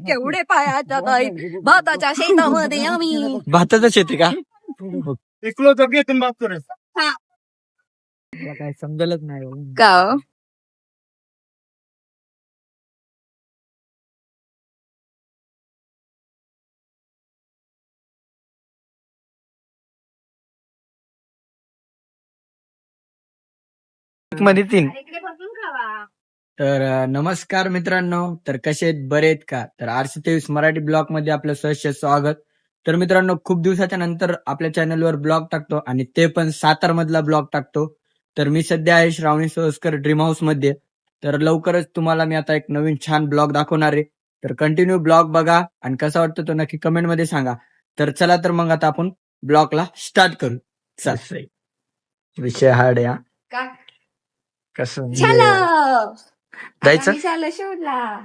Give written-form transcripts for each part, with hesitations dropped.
केवढे पायाच्या गाई भाताच्या शेतामध्ये आम्ही. भाताचं शेती का? इकलो तर घेतून बाप करेल. काय समजलंच नाही. का मध्ये 3. तर नमस्कार मित्रांनो, तर कसे आहेत, बरे आहेत का? तर 823 मराठी ब्लॉग मध्ये आपलं सहर्ष स्वागत. तर मित्रांनो, खूप दिवसाच्या नंतर आपल्या चॅनलवर ब्लॉग टाकतो आणि ते पण सातार मधला ब्लॉग टाकतो. तर मी सध्या आहे श्रावणी सोळसकर ड्रीम हाऊस मध्ये. तर लवकरच तुम्हाला मी आता एक नवीन छान ब्लॉग दाखवणार आहे. तर कंटिन्यू ब्लॉग बघा आणि कसा वाटतो तो नक्की कमेंट मध्ये सांगा. तर चला, तर मग आता आपण ब्लॉगला स्टार्ट करू. चल, विषय हार्ड आहे. का कसं चला जायचं? चला शोधला.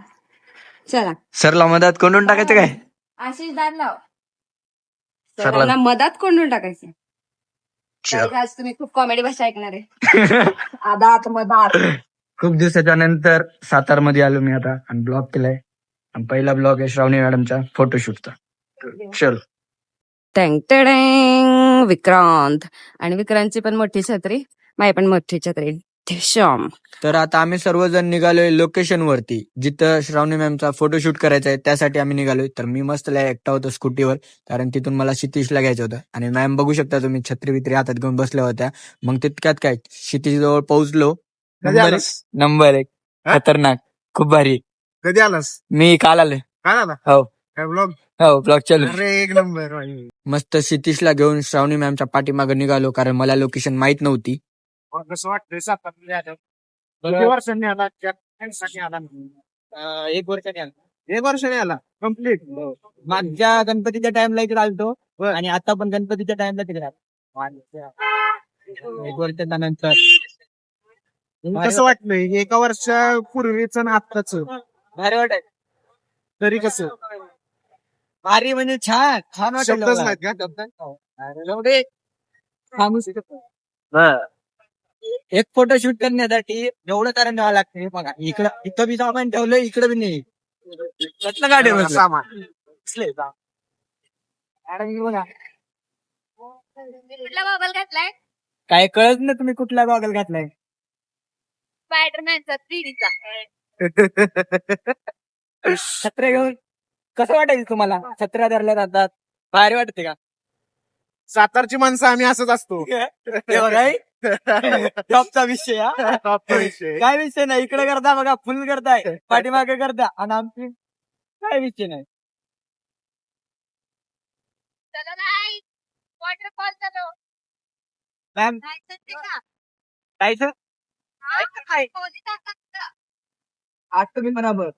चला सरला मधात कोंडून टाकायचं काय? आशिष दादलाव सरला सरांना मधात कोंडून टाकायचं. चल. आज तुम्ही खूप कॉमेडी भाषा ऐकणार आहे. आदात मधात. खूप दिवसाच्या नंतर सातार मध्ये आलो मी आता आणि ब्लॉग केलाय. आणि पहिला ब्लॉग आहे श्रावणी मॅडमचा फोटोशूटचा. चल. टँग टँग विक्रांत आणि विक्रांतची पण मोठी छत्री, माझी पण मोठी छत्री. श्याम. तर आता आम्ही सर्वजण निघालोय लोकेशन वरती, जिथं श्रावणी मॅमचा फोटोशूट करायचा आहे. त्यासाठी आम्ही निघालोय. तर मी मस्त एकटा होतो स्कूटीवर, कारण तिथून मला क्षितिजला घ्यायचं होतं. आणि मॅम बघू शकता तुम्ही, छत्री बित्री हातात घेऊन बसल्या होत्या. मग तितक्यात काय क्षितिज जवळ पोहोचलो. कधी आलास? नंबर 1 खतरनाक, खूप भारी. कधी आलास? मी काल आलोय. काय आला? हो काय ब्लॉग? हो, ब्लॉग चालू. अरे एक नंबर. मस्त क्षितिजला घेऊन श्रावणी मॅमच्या पाठीमागे निघालो, कारण मला लोकेशन माहित नव्हती. कसं वाटतंय सातारा? किती वर्षांनी आला? 4 वर्षांनी आला. 1 वर्षाने आलो. 1 वर्षांनी आला कम्प्लीट. मागच्या गणपतीच्या टाइमला इकडे आलतो आणि आता पण गणपतीच्या टाइमला तिकडे आलो. 1 वर्षाच्या नंतर कसं वाटलंय 1 वर्षापूर्वीच आणि आत्ताच? भारी वाटत. तरी कसं? भारी म्हणजे छान छान शब्दच वाटत. नाहीत का? एक फोटो शूट करण्यासाठी एवढं कारण द्यावं लागतं. हे बघा, इथं बी सामान ठेवलं, इकडे बी नाही. कसलं गाडी सामान. कुठला गॉगल घातलाय? काय कळत ना तुम्ही कुठला गॉगल घातलाय? स्पायडरमॅनचा 3Dचा. छत्र्या घेऊन कसं वाटायचं तुम्हाला? छत्र्या धरल्या जातात, भारी वाटते का? सातारची माणसं आम्ही असंच असतो. हे बघा, टॉपचा विषय. टॉपचा विषय. काय विषय नाही, इकडे करता बघा, फुल करताय, पाठीमागे करता, आणि आमची काय विषय नाही. चलो नाही वॉटरफॉल चलो. मॅम जायचं आज तुम्ही बरोबर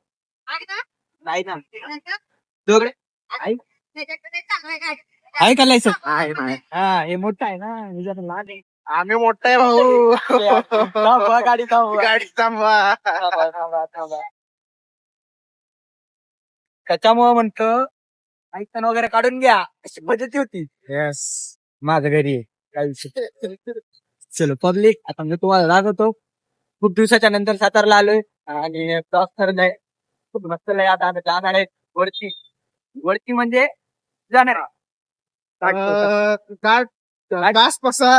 नाही ना दोघे आहे का लायसन? हा, हे मोठं आहे ना, हे जरा लहान आहे. आम्ही मोठा आहे भाऊ. थांबवा, गाडी थांबवा. गाडी थांबवा. त्याच्यामुळे म्हणतो लायसन वगैरे काढून घ्या, अशी पद्धती होती. येस. माझ्या घरी आहे, काय विषय. चलो पब्लिक, आता मी तुम्हाला दाखवतो. खूप दिवसाच्या नंतर सातारला आलोय आणि ब्लॉग ठरलाय. खूप मस्त लय. आता आम्ही जाणार आहे वरती. वरती म्हणजे जाणार आहे. कास पठार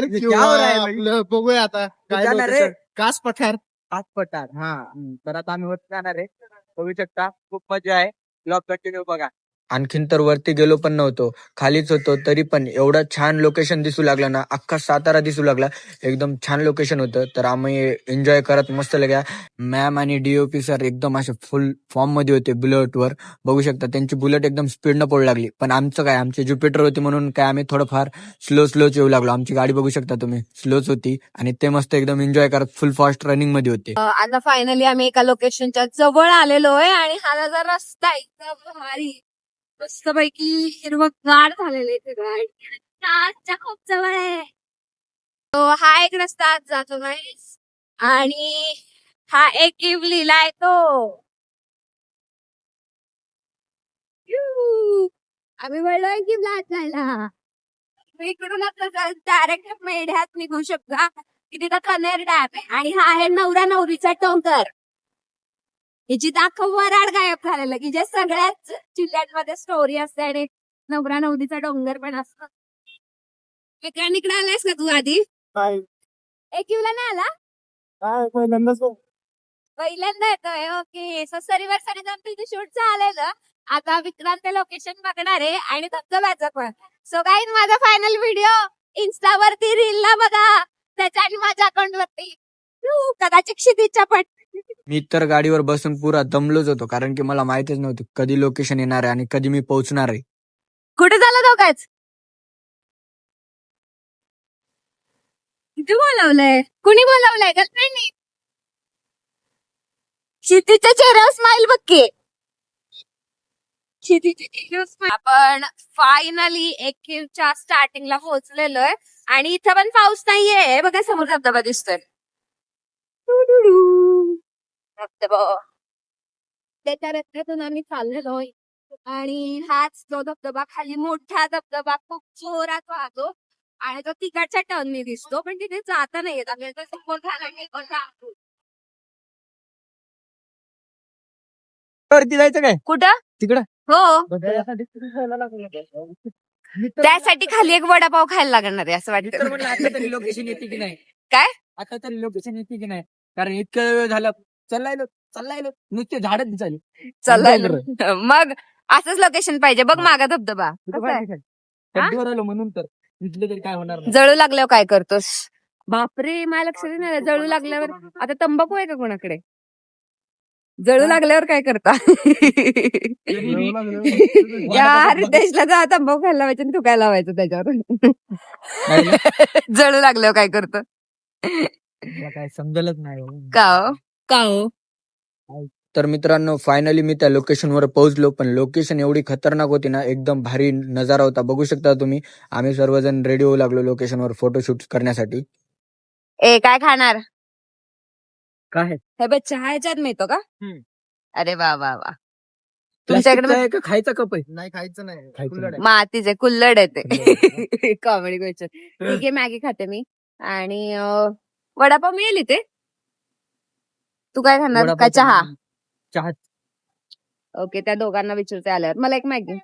आपलं बघूया आता काय जाणार रे. location. कास पठार. पाच पठार. हा, तर आता आम्ही वरती जाणार आहे. बघू शकता, खूप मजा आहे. ब्लॉग कंटिन्यू बघा. आणखीन तर वरती गेलो पण नव्हतो, खालीच होतो, तरी पण एवढं छान लोकेशन दिसू लागलं ना, अख्खा सातारा दिसू लागला. एकदम छान लोकेशन होतं. तर आम्ही एन्जॉय करत मस्त लग्या. मॅम आणि डीओपी सर एकदम असे फुल फॉर्म मध्ये होते बुलेटवर. बघू शकता, त्यांची बुलेट एकदम स्पीडनं पळू लागली. पण आमचं काय, आमची ज्युपिटर होती म्हणून काय आम्ही थोडंफार स्लोच येऊ लागलो. आमची गाडी बघू शकता तुम्ही, स्लोच होती आणि ते मस्त एकदम एन्जॉय करत फुल फास्ट रनिंग मध्ये होते. आता फायनली आम्ही एका लोकेशनच्या जवळ आलेलो आहे आणि हा जो रस्ता आहे इतका भारी, मस्त पैकी हिरवगार झालेले ते गाड खूप जवळ आहे. तो हा एक रस्ता आज जातो गाईस आणि हा एक गिव लिहिलाय तो. आम्ही म्हणलोय गिवला जायला. इकडून डायरेक्ट मेढ्यात निघू शकता की तिथं कनेर डॅम आहे आणि हा आहे नवरा नवरीचा टोंकर. हिची दाखव वराड गायब झालेलं की जे सगळ्याच जिल्ह्यांमध्ये स्टोरी असते आणि नवरा नवरीचा डोंगर पण असतो. इकडे आलायस का तू आधी? काय एकविला नाही आला? काय पहिल्यांदाच पहिल्यांदा येतोय. ओके. सो सरीवर सरीजाम शूट झालेलं. आता विक्रांत लोकेशन बघणार आहे आणि धबधब्याचं पण. सो गाईज माझा फायनल व्हिडिओ इन्स्टावरती रीलला बघा. त्याच्या आणि माझ्या अकाउंट वरती कदाचित क्षितिजच्या पण. मी तर गाडीवर बसून पुरा दमलोच होतो, कारण की मला माहितच नव्हतं कधी लोकेशन येणार आहे आणि कधी मी पोहोचणार आहे. कुठे झालं दोघांच? किती बोलावलंय? कुणी बोलावलंय? गर्लफ्रेंडनी? क्षितिजच्या चेहऱ्यावर स्माइल बघ की. क्षितिजच्या चेहऱ्यावर smile. आपण फायनली एकविरच्या स्टार्टिंगला पोहोचलेलो आहे आणि इथं पण पाऊस नाहीये. बघा समोर धबधबा दिसतोय. धबधबा त्याच्या रस्त्यातून आम्ही चाललेलो आणि हाच तो धबधबा, खाली मोठा धबधबा खूप जोरात वाहतो आणि तो तिकडच्या टर्ननी दिसतो, पण तिथे जाता नाही येत. आपल्याला तो समोर झाला की कोणता आतो. वरती जायचं काय? कुठं? तिकडं. हो, त्यासाठी खाली एक वडापाव खायला लागणार आहे असं तर म्हणलं आता वाटतं. तरी लोकेशन येते की नाही? काय? आता तरी लोकेशन येते की नाही? कारण इतकं वेळ झाला चाललायलो नुसते झाडच दिसायले. चाललंय मग असंच लोकेशन पाहिजे. बघ मागा धबधबा. कसं आहे? खड्डीवर आलो म्हणून तर इथले तरी काय होणार नाही. जळू लागल्यावर काय करतोस? बापरे, मला लक्षात नाही. जळू लागल्यावर आता तंबाखू आहे का कोणाकडे? जळू लागल्यावर काय करता? यार देशला जा तंबाखू खायला लावायचं आणि तू काय लावायचं त्याच्यावर? जळू लागल्यावर काय करतो? मला काय समजलंच नाही हो. का हो? तर मित्रांनो, फायनली मी त्या लोकेशनवर पोहोचलो, पण लोकेशन एवढी खतरनाक होती ना, एकदम भारी नजारा होता. बघू शकता तुम्ही. आम्ही सर्वजण रेडी होऊ लागलो लोकेशनवर फोटोशूट करण्यासाठी. ए काय खाणार? काय हे बघ चहा ह्याच्यात मिळतो का? हम्म. अरे वा वा वा. तुमच्याकडे तुमच्याकडे खायचा कप आहे? नाही खायचं नाही खायचं कुल्हड आहे. मातीचे कुल्लड आहे ते. कुल्हड. Comedy question. ठीक आहे, मॅगी खाते मी आणि वडापाव मिळेल इथे. तू काय खाणार? वडापाव का चहा? चहा. ओके, त्या दोघांना विचारते आल्यावर. मला एक मॅगी.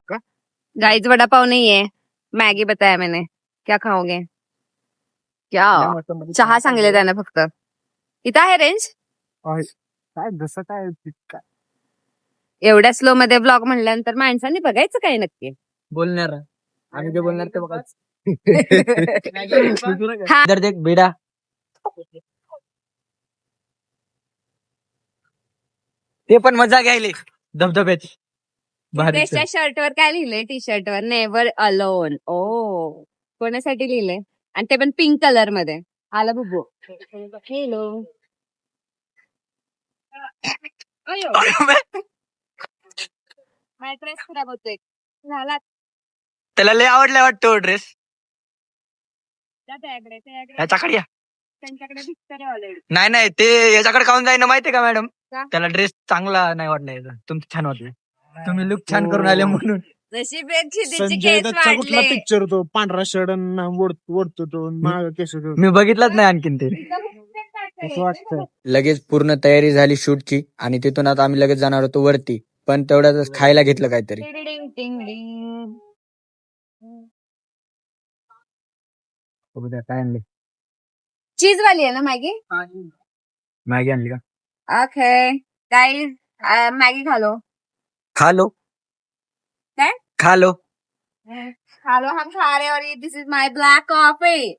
का? गाईज वडापाव नाहीये, मॅगी बताया मैंने. क्या खाओगे? क्या? चहा सांगितले त्यानं फक्त. इथं आहे रेंज? काय जसं काय काय एवढ्या स्लो मध्ये ब्लॉग म्हणल्यानंतर माणसांनी बघायचं काय नक्की? बोलणार आम्ही जे बोलणार ते बघाच. हा. इधर देख बेडा. ते पण मजा घ्यायले धबधब्याची. भारी. त्याच्या शर्टवर काय लिहिलंय? T शर्टवर never alone. ओ, कोणासाठी लिहिलंय? आणि ते पण पिंक कलर मध्ये. आला बुबू. हॅलो. माझा ड्रेस खराब होतोय. झाला त्याला लय आवडला वाटतो ड्रेस. त्याकडे याच्याकडे या. त्यांच्याकडे दिसतं ऑलरेडी. नाही ते याच्याकडे काऊन जाईन माहितीये का मॅडम? का? त्याला ड्रेस चांगला नाही वाटला याचा. तुमचं छान वाटलं. तुम्ही लुक छान करून आले म्हणून. जशी बेची संजय केस दत्तचा कुठला वाढले. पिक्चर तो पांढरा शर्ट ओढतो तो माग केस मी बघितलंच नाही आणखीन ते. असं वाटतं. लगेच पूर्ण तयारी झाली शूटची आणि तिथून आता आम्ही लगेच जाणार होतो वरती, पण तेवढ्यातच खायला घेतलं काहीतरी. टिडिडिंग टिंगडिंग. काय आणले? चीज वाली आहे ना मॅगी? मॅगी आणली का? ओके गाइस, मॅगी खा लो. खा लो. काय? खा लो. खा लो, हम खा रहे हैं और this is my black coffee.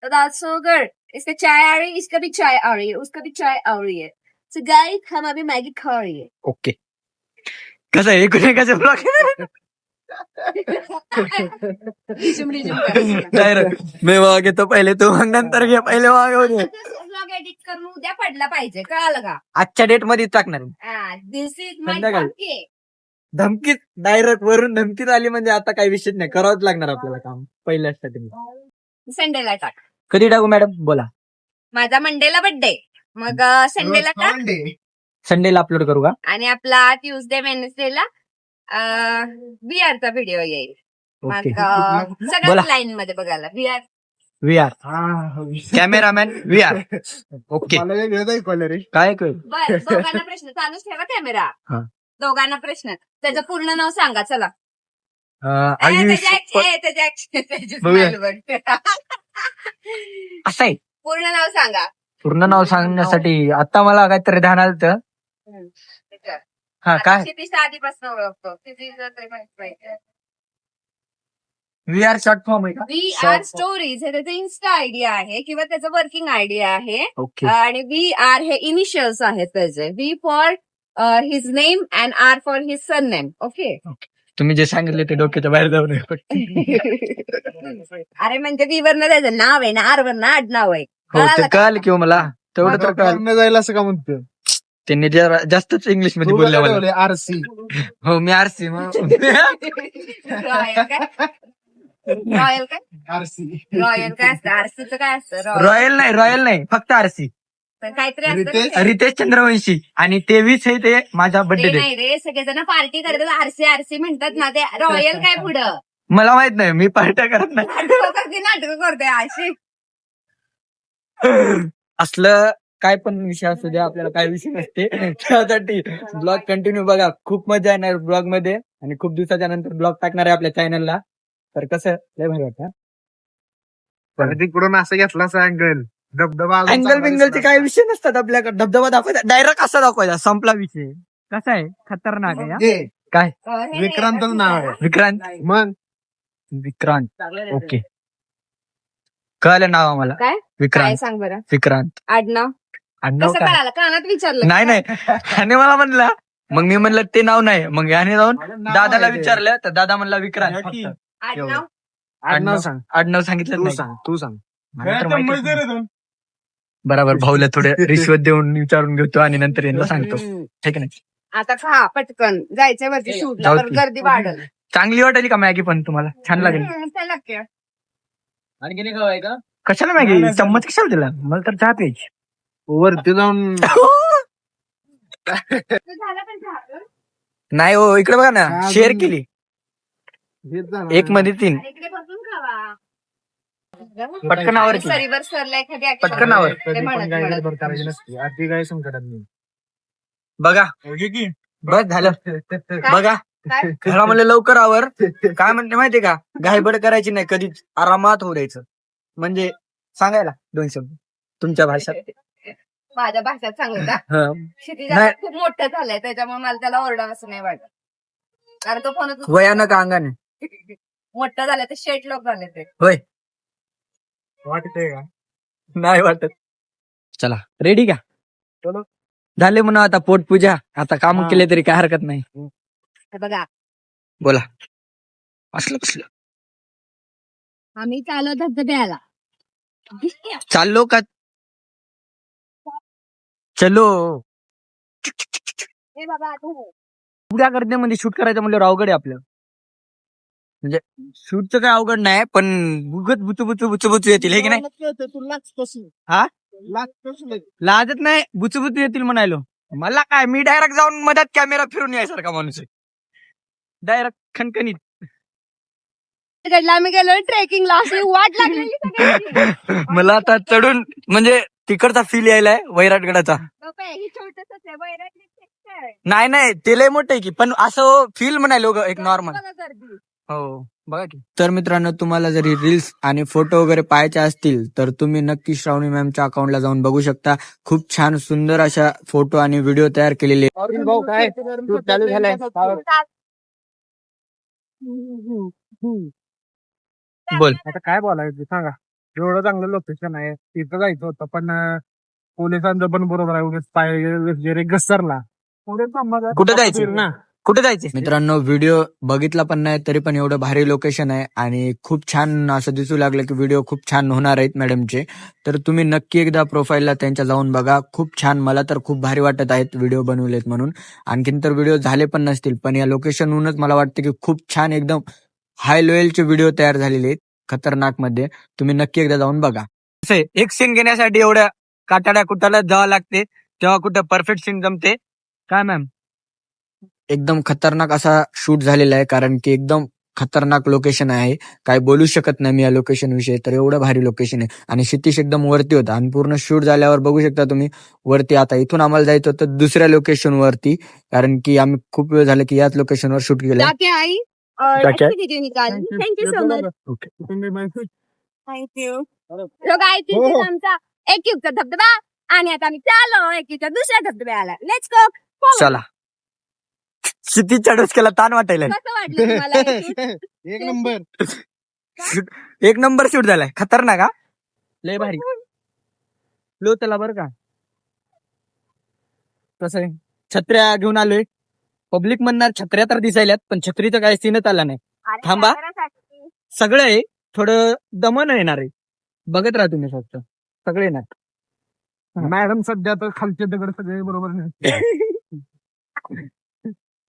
That's so good. इसका चाय आ रही है, इसका भी चाय आ रही है, उसका भी चाय आ रही है. सो गाइस हम अभी मैगी खा रही है. ओके. कसं आहे एकूण एकाचं ब्लॉग? मी वाग घेतो पहिले, तू मग नंतर घे. पहिले वाग होते. ब्लॉग एडिट करून उद्या पडला पाहिजे, कळालं का? आजच्या डेट मध्ये टाकणार. दिस इज माय संध्याकाळी. कॉफी. धमकीत डायरेक्ट वरून धमकीत आली म्हणजे आता काही विषय नाही, करावंच लागणार आपल्याला काम पहिल्या स्टार्टिंग. संडेला टाक. कधी टाकू मॅडम? बोला. माझा मंडेला बर्थडे, मग संडेला टाक संडेला अपलोड करू का? आणि आपला ट्युसडे वेनसडेला बिहारचा व्हिडिओ येईल. मग ओके. सगळ्याच बोला. लाईन मध्ये बघायला Bihar. V R cameraman V R okay मला वेगळं ऐकवलं रे. काय कळ बर दोघांना प्रश्न चालूच ठेवा कॅमेरा. हा. दोघांना प्रश्न त्याचं पूर्ण नाव सांगा चला. आयुष बघूया. असं आहे पूर्ण नाव सांगा. पूर्ण नाव सांगण्यासाठी आता मला काहीतरी ध्यान आलं तर हा काय क्षितिज आधीपासून ओळखतो. क्षितिज तरी माहित पाहिजे. वी आर शॉर्ट फॉर्म आहे का वी आर स्टोरीज हे त्याचं इन्स्टा आयडी आहे किंवा त्याचं वर्किंग आयडी आहे. ओके आणि वी आर हे इनिशियल्स आहेत त्याचे. V for his name and R for his son name. Okay. तुम्ही जे सांगितले ते डोक्याच्या बाहेर जाऊ नये अरे म्हणजे वी वर त्याचं नाव आहे ना आर वर ना आडनाव आहे. हो ते कळालं का? कळालं किंवा मला तेवढं तर कळालं. डॉक्टरांना जायला असं का म्हणतो त्यांनी जरा जास्तच इंग्लिश मध्ये बोलल्या मला. आरसी हो मी आरसी रॉयल काय? रॉयल काय? आरसी रॉयल काय असतं? आरसीचं काय असतं? रॉयल नाही फक्त आरसी. पण काहीतरी असतं ना रितेश- ते. रितेश चंद्रवंशी आणि 23 आहे ते माझा ते बर्थडे नाही रे सगळेजण पार्टी करतात आरसी आरसी म्हणतात ना ते रॉयल काय पुढं मला माहित नाही मी पार्ट्या करत नाही नाटक करते अशी. असलं काय पण विषय असू द्या आपल्याला काय विषय नसते त्यासाठी ब्लॉग कंटिन्यू बघा. खूप मजा येणार ब्लॉग मध्ये आणि खूप दिवसाच्या नंतर ब्लॉग टाकणार आहे आपल्या चॅनलला. तर कसं लय भारी वाटतं. तिकडून असं घेतला असं अँगल धबधबा अजून अँगल चांगला बिंगलचे दिसणार. काही विषय नसतात आपल्याकडे. धबधबा दाखवायचा डायरेक्ट असा दाखवायचा संपला विषय. कसा आहे खतरनाक आहे हा? हे, काय विक्रांतच नाव आहे. विक्रांत मग विक्रांत ओके कळलं नाव आम्हाला. काय काय विक्रांत सांग बरं विक्रांत आडनाव आडनाव कसं काय कळालं कानात विचारलं नाही नाही आणि मला म्हणला मग मी म्हणलं ते नाव नाही मग याने जाऊन दादाला विचारलं तर दादा म्हणला विक्रांत फक्त. आडनाव आडनाव सांग. आडनाव सांगितलं तू नाही. सांग तू सांग. मला तर माहितीच नाही. बरोबर भाऊला थोडे रिश्वत देऊन विचारून घेतो आणि नंतर यांना सांगतो ठीक नाही. आता खा पटकन जायचंय वरती शूटला जाऊ तर की. गर्दी वाढल. चांगली वाटली का मॅगी पण तुम्हाला छान लागेल. चला की. आणखी आहे का कशाला मॅगी चम्मच कशाला दिला मला तर चहा प्यायची. वरती जाऊन तर झालं पण चहा? नाही हो इकडे बघा ना चहा शेअर अजून- केली घेत जा ना. 1 मध्ये 3 अरे इकडे बसून खावा. पटकन आवर की. सरीवर सरला एखादी action पटकन आवर. ते कधी पण म्हणत काय म्हणत. गडबड करायची नसते. आधी काय संकटात नाही. बघा बस झालं बघा काय? घरा म्हणलं लवकर आवर. काय म्हणते माहितीये का घाईबड करायची नाही कधीच आरामात होऊ द्यायचं. म्हणजे सांगायला 2 शब्द तुमच्या भाषेत. माझ्या भाषेत सांगू का हं. क्षितिज नाही. आता खूप मोठं झालंय त्याच्यामुळे मला त्याला ओरडा असं नाही वाटत कारण तो फोन वयानं का अंगाने मोठं झालं तर शेट लोक झाले ते. होय वाटतंय का नाही वाटत. चला रेडी का चलो. झाले म्हणा आता पोटपूजा. आता काम हा. केले तरी काय हरकत नाही. हे बघा बोला असलं कसलं आम्ही चालू धबधब्याला चाललो का चलो. हे बाबा तू उड्या गर्दीमध्ये शूट करायचं म्हणजे अवघड आहे आपलं. म्हणजे शूटचं काय अवघड नाही पण उगत बुचू येतील हे की नाही. तू लाच कसं हा? लाच कसं लाजत नाही बुचू येतील म्हणायलो. मला काय मी डायरेक्ट जाऊन मधात कॅमेरा फिरून यायसारखा माणूस आहे. डायरेक्ट खणखणीत. गडला आम्ही गेलो ट्रेकिंगला अशी वाट लागलेली सगळ्यांची. मला आता चढून म्हणजे तिकडचा फील यायलाय वैराटगडाचा. बापा, हे छोटंसंच आहे, वैरागीच आहे. नाही ते लय मोठं आहे की पण असं फील म्हणायलो ग एक नॉर्मल. बघा गर्दी. हो बघा की. तर मित्रांनो तुम्हाला जरी रील्स आणि फोटो वगैरे पाहायचे असतील तर तुम्ही नक्की श्रावणी मॅमच्या अकाउंटला जाऊन बघू शकता. खूप छान सुंदर अशा फोटो आणि व्हिडिओ तयार केलेले. भाऊ काय तू चालू झालाय बोल. आता काय बोलायचं सांगा. एवढं चांगलं लोकेशन आहे तिथं जायचं होतं पण पोलिसांचं पण बरोबर आहे उगाच पाय घसरला कुठं जायचं ना कुठे जायचे मित्रांनो व्हिडिओ बघितला पण नाही तरी पण एवढं भारी लोकेशन आहे आणि खूप छान असं दिसू लागलं की व्हिडिओ खूप छान होणार आहेत मॅडमचे. तर तुम्ही नक्की एकदा प्रोफाईलला त्यांच्या जाऊन बघा. खूप छान मला तर खूप भारी वाटत आहेत व्हिडिओ बनवलेत म्हणून. आणखीन तर व्हिडिओ झाले पण नसतील पण या लोकेशनहूनच मला वाटतं की खूप छान एकदम हाय लेवलचे व्हिडिओ तयार झालेले आहेत खतरनाक मध्ये. तुम्ही नक्की एकदा जाऊन बघा. असे एक सीन घेण्यासाठी एवढ्या काटाड्या कुटाला जावं लागते तेव्हा कुठं परफेक्ट सीन जमते काय मॅम. एकदम खतरनाक असा शूट झालेला आहे कारण की एकदम खतरनाक लोकेशन आहे, काय बोलू शकत नाही मी या लोकेशन विषयी. तर एवढं भारी लोकेशन आहे आणि क्षितिश एकदम वरती होता आणि पूर्ण शूट झाल्यावर बघू शकता तुम्ही वरती. आता इथून आम्हाला जायचं होतं दुसऱ्या लोकेशन वरती, कारण की आम्ही खूप वेळ झालं की याच लोकेशनवर शूट केलं. जाके आई और जाके आई? अच्छी वीडियो निकाली. Thank you so much. Okay. Thank you. लोक ऐकतील आमचा एकिवचा धबधबा आणि आता आम्ही चाललो एकिवच्या दुसऱ्या धबधब्याला. Let's go. चला. क्षितिजच्या डोसक्याला ताण वाटायला. कसं वाटलं तुम्हाला एकिव? एक नंबर. एक नंबर शूट झालाय. खतरनाक हा. लय भारी. लो त्याला बरं का. कसं आहे, छत्र्या घेऊन आलोय. पब्लिक म्हणणार छत्र्या तर दिसायल्यात, पण छत्रीचं काय सीनच आला नाही. अरे थांबा. कॅमेरासाठी. सगळं आहे, थोडं दमन येणार आहे. बघत राहा तुम्ही फक्त. सगळे येणार. मॅडम सध्या तर खालचे दगड सगळे बरोबर नाही.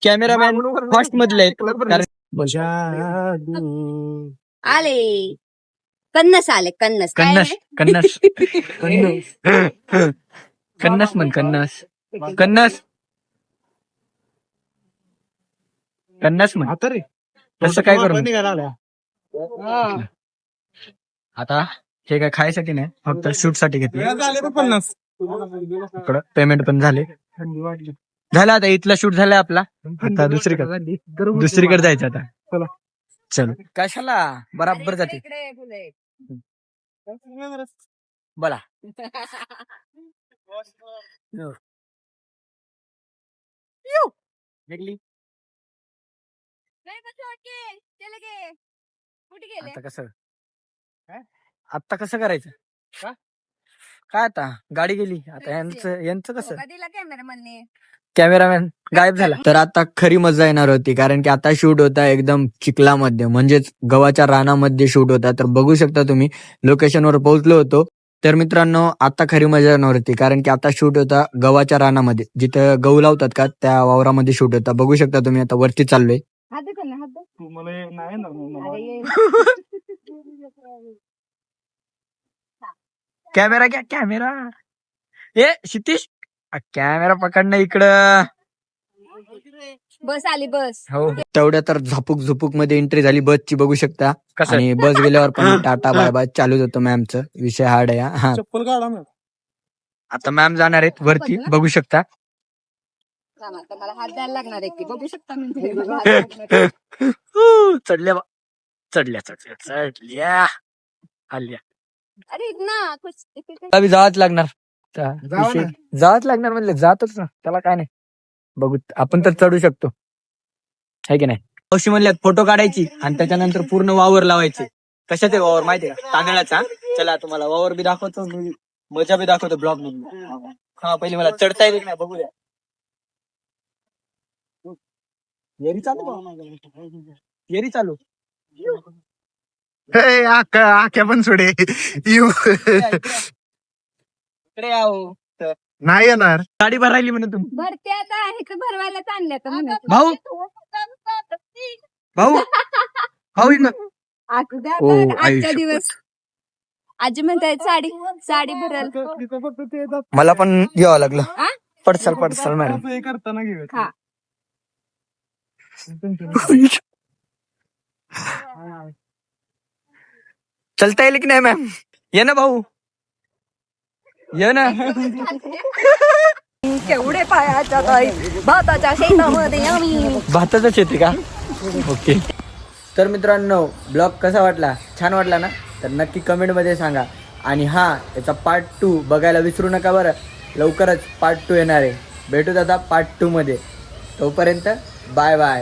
कॅमेरामॅन फास्ट मधले आहेत. कारण आले कन्नस आले कन्नस. काय कन्नस आहे? कन्नस कन्नस म्हण कन्नस कन्नस कन्नस म्हण. आता रे तसं काय करू निघाला आता. हे काय खायसाठी नाही, फक्त शूट साठी घेतले. झाले 50. इकडं पेमेंट पण झाले. झालं आता इथला शूट झालाय आपला. आता दुसरीकडे जायचं आता. चला. चल. कशाला बराबर जाते. इकडे फुले. बोला. निघली. नाही कसं वाटते? चले गे. कुठे गेले? आता कसं आता कसं करायचं काय आता गाडी गेली. आता यांचं कसं दिला कॅमेरामॅनने. कॅमेरामॅन गायब झाला. तर आता खरी मजा येणार होती, कारण की आता शूट होता एकदम चिखलामध्ये, म्हणजेच गव्हाच्या रानामध्ये शूट होता. तर बघू शकता तुम्ही लोकेशनवर पोहोचलो होतो. तर मित्रांनो आता खरी मजा येणार होती, कारण की आता शूट होता गव्हाच्या रानामध्ये, जिथं गहू लावतात का त्या वावरामध्ये शूट होता. बघू शकता तुम्ही. आता वरती चाललोय. हात दे त्यांना, हात दे. तू मला नाही ना अरे ये. कॅमेरा घ्या कॅमेरा. ए क्षितिश कॅमेरा पकडणं इकडं. बस आली बस. हो तेवढ्या तर झपुक झुपूक मध्ये एंट्री झाली बसची. बघू शकता. आणि बस गेल्यावर पण टाटा बाय बाय चालूच होतं मॅमचं. विषय हार्ड आहे हा. चप्पल काढा ना. आता मॅम जाणार आहेत वरती. बघू शकता. थांबा, आता मला हात द्यायला लागणार आहे की बघू शकता मी. चढल्या चढल्या चढल्या चढल्या आल्या. अरे ना कुछ अभि जावंच लागणार. जावं ना. जावंच लागणार म्हणलं जातच ना, त्याला काय नाही. बघू आपण तर चढू शकतो है की नाही. औषधी म्हणल्यात फोटो काढायची आणि त्याच्यानंतर पूर्ण वावर लावायचे. कशाचे वावर माहितीये का? तांदळाचा. चला तुम्हाला वावर बी दाखवतो, मजा बी दाखवतो ब्लॉग मध्ये. हा पहिले मला चढता येईल की नाही बघू द्या. येरी चालू येरी चालू. आख्या पण सोडे येऊ इकडे यावं. नाही येणार. गाडी भरायली म्हणून तुम्ही. भरते आता हे भरवायला चालले तर म्हणून. भाऊ भाऊ भाऊ इकडं. आजच्या ओ, आई आजच्या शपथ. दिवस आजी म्हणताय साडी साडी भरल. फक्त ते येतात. मला पण घ्यावं लागलं. हा? पडसाल पडसाल मॅडम. असं हे करताना घेऊया. हा. चलता येईल की नाही मॅम. ये ना भाऊ ये ना. केवढे पायाच्या ताई भाताच्या शेतामध्ये आम्ही. भाताचं शेती का. ओके. तर मित्रांनो ब्लॉग कसा वाटला, छान वाटला ना, तर नक्की कमेंटमध्ये सांगा. आणि हा याचा पार्ट 2 बघायला विसरू नका बरं. लवकरच पार्ट 2 येणार आहे. भेटूत आता पार्ट 2 मध्ये. तोपर्यंत बाय बाय.